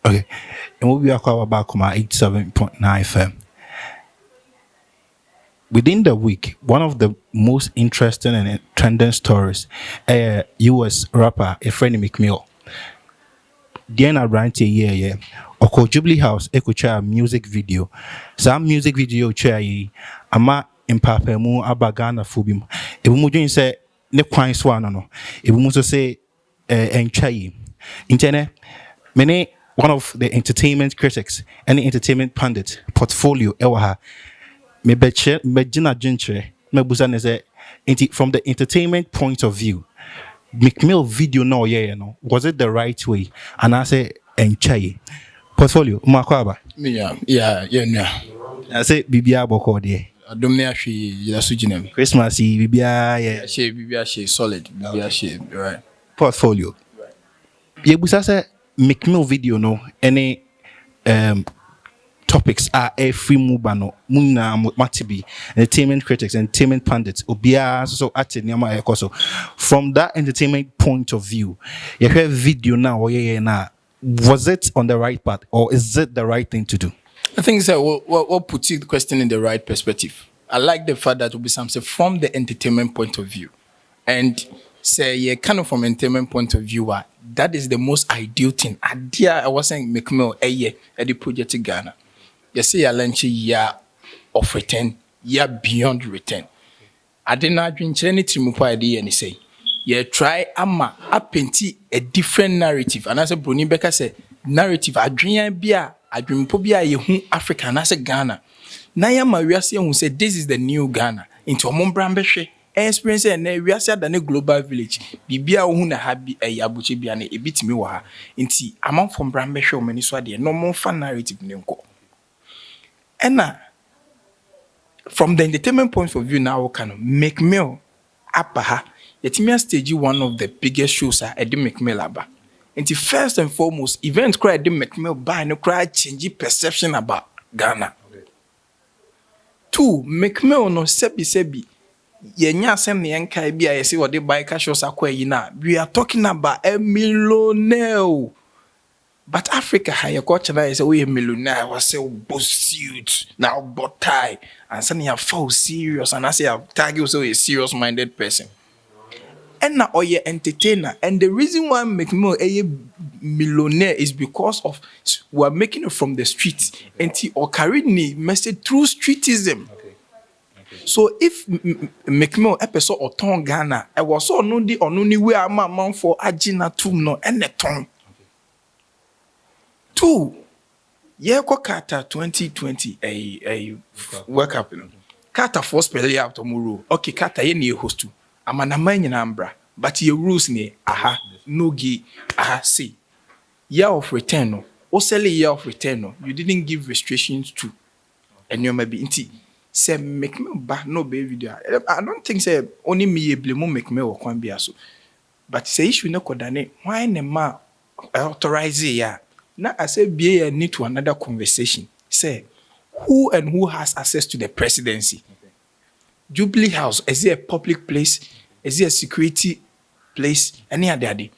Okay. And we'll be back on 87.9 FM. Within the week, one of the most interesting and trending stories, a US rapper, a friend Meek Mill, Diana Brant yeah. Oko Jubilee House, a music video. Some music video chair ama impapemu abagana fubim. Ebu mujo say ne kwan so no. Ebu muso say enchai. Internet many one of the entertainment critics and the entertainment pundit portfolio ewa me betche me gina jintre me busa ne say from the entertainment point of view Meek Mill video no no was it the right way and I say enchai portfolio makwaba yeah I say bibia boko de adom ne ahwe ya suginem Christmas bibia yeah she bibia she solid bibia she right portfolio ye busa say Meek Mill video no any topics are a free mubano muna matibi entertainment critics entertainment pundits obia so at nyama ekoso from that entertainment point of view you have video now na was it on the right path or is it the right thing to do? I think so what puts the question in the right perspective. I like the fact that will be something from the entertainment point of view and say yeah kind of from entertainment point of view that is the most ideal thing. I was saying Meek Mill at the project in Ghana. You see a lunch year of return, year beyond return. I didn't drink anything more idea and say, yeah, try a painting a different narrative. And as a Bruni Becker said, narrative, I dream pobia ye Africa and as a Ghana. Naya Mariasia who said this is the new Ghana into a Mombrambe experience and we are said than a global village. Bibia una habi a yabuchi biane a bit me wa inti among from Brambe show many swadi no more fun narrative nenko. And from the entertainment point of view now can Meek Mill apaha yet me stage one of the biggest shows at the Meek Mill aba. And first and foremost, event cry the Meek Mill by no cry change perception about Ghana. Okay. Two, Meek Mill no sebi yenya sem ne yankai bia yesi what the biker shows akwa yina. We are talking about a millionaire. But Africa, how your culture is a millionaire was so suit now but tie and suddenly you fall serious and I say I tag you so a serious minded person. And now you entertainer and the reason why I'm making more a millionaire is because of we're making it from the streets and or carrying message through streetism. Okay. So if make me episode or ton Ghana, I was so no the only way I'm a for agina tum no and the tongue. Two, yeah, Carter 2020 a work up. Carter force play out tomorrow. Okay, Carter ye host to. I'm an amanya ambra, but your rules ne aha no gi aha see. Year of return no. Osele year of return no. You didn't give restrictions to. And you may be inti. Say make me back no baby. I don't think say only me blame make me or can be aso. But say issue no kodane. Why ne ma authorize ya? Now I say be need to another conversation. Say who and who has access to the presidency? Okay. Jubilee House, is it a public place? Is it a security place? Any other day?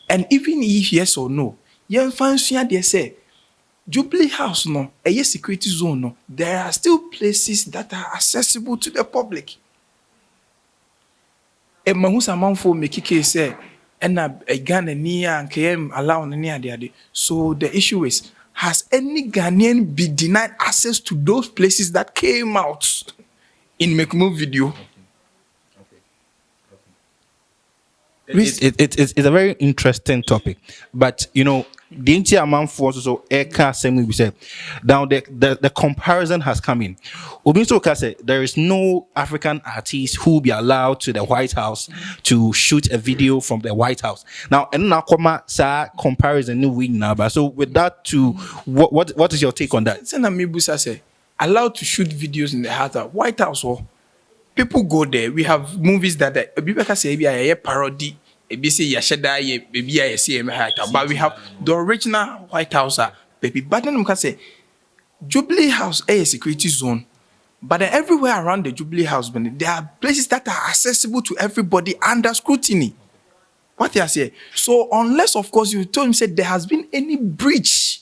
And even if yes or no, you fancy they say Jubilee House no, a security zone no, there are still places that are accessible to the public. And mahusa manfo mekike say and a Ghanaian and KM allow any other. So the issue is, has any Ghanaian been denied access to those places that came out in Meek Mill video? It's a very interesting topic, but you know the entire amount for also air same we said. Now the comparison has come in. Obinso said there is no African artist who will be allowed to the White House to shoot a video from the White House. Now and now comparison new wing now. So with that too, what is your take on that? Say allowed to shoot videos in the White House or people go there. We have movies that people can say a parody. But we have the original White House, baby. But then we can say Jubilee House is a security zone. But everywhere around the Jubilee House, there are places that are accessible to everybody under scrutiny. What they are saying. So unless, of course, you told him said there has been any breach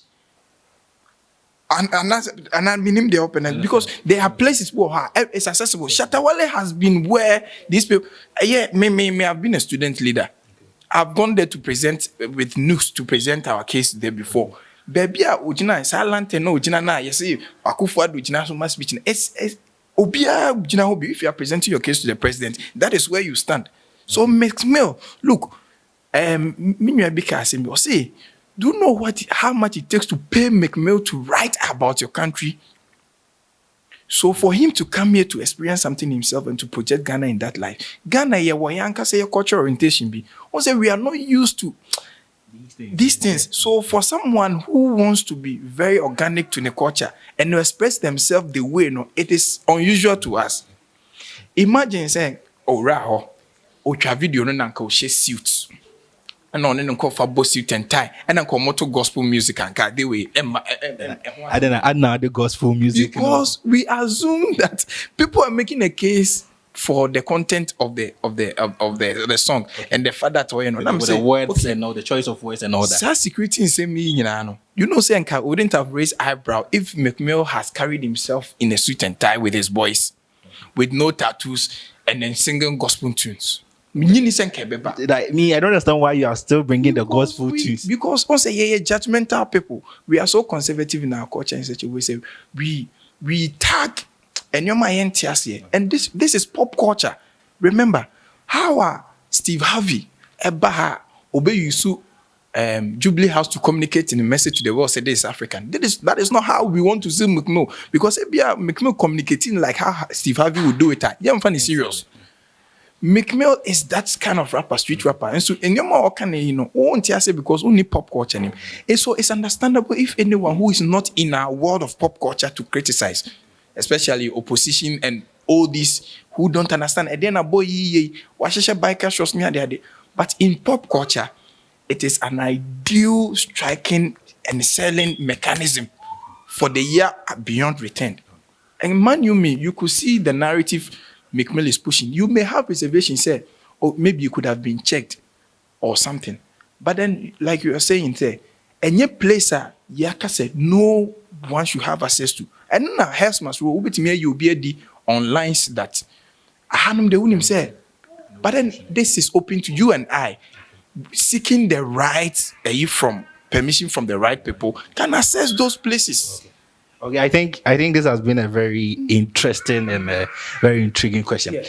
and I mean the openness because there are places where it's accessible. Shatawale has been where these people. Yeah, me. I've been a student leader. I've gone there to present with news to present our case there before. Baby, ujina silent no ujina na. You see, akufu adu ujina so much speech. It's obia ujina hobi. If you are presenting your case to the president, that is where you stand. So Meek Mill, look, me because say. Do you know how much it takes to pay Meek Mill to write about your country? So for him to come here to experience something himself and to project Ghana in that life, Ghana say cultural orientation be. Also, we are not used to these things. So for someone who wants to be very organic to the culture and to express themselves the way, it is unusual to us. Imagine saying, "Oh, Raho, oh, video no nanka suits." And on and call for both suit and tie, and then come moto gospel music and car. They way. I don't know. I know the gospel music because we assume that people are making a case for the content of the song and the fact that the words and all the choice of words and all that. Security in same me, say Nka wouldn't have raised eyebrow if Meek Mill has carried himself in a suit and tie with his boys, with no tattoos, and then singing gospel tunes. Like me, I don't understand why you are still bringing the gospel tunes. Because also, judgmental people. We are so conservative in our culture in such a way. Say we tag and you're my NTS, and this is pop culture. Remember how Steve Harvey, Ebaha, Obey Yusu, Jubilee House to communicate in a message to the world. Say this is African. That is not how we want to see Meek Mill. Because Meek Mill communicating like how Steve Harvey would do it. Yeah, I'm serious. Meek Mill is that kind of rapper, street rapper. And so, in your more can because only pop culture. And so, it's understandable if anyone who is not in our world of pop culture to criticize, especially opposition and all these who don't understand. And then a boy, biker shows me. But in pop culture, it is an ideal striking and selling mechanism for the year beyond return. And man, you could see the narrative Meek Mill is pushing. You may have reservations, say, or maybe you could have been checked or something. But then, like you are saying, say, any place Yaka said no one should have access to. And now Helsmas will be to me you be the online that Hanum de Unim say. But then this is open to you and I seeking the right from permission from the right people can access those places. Okay, I think this has been a very interesting and very intriguing question. Yeah.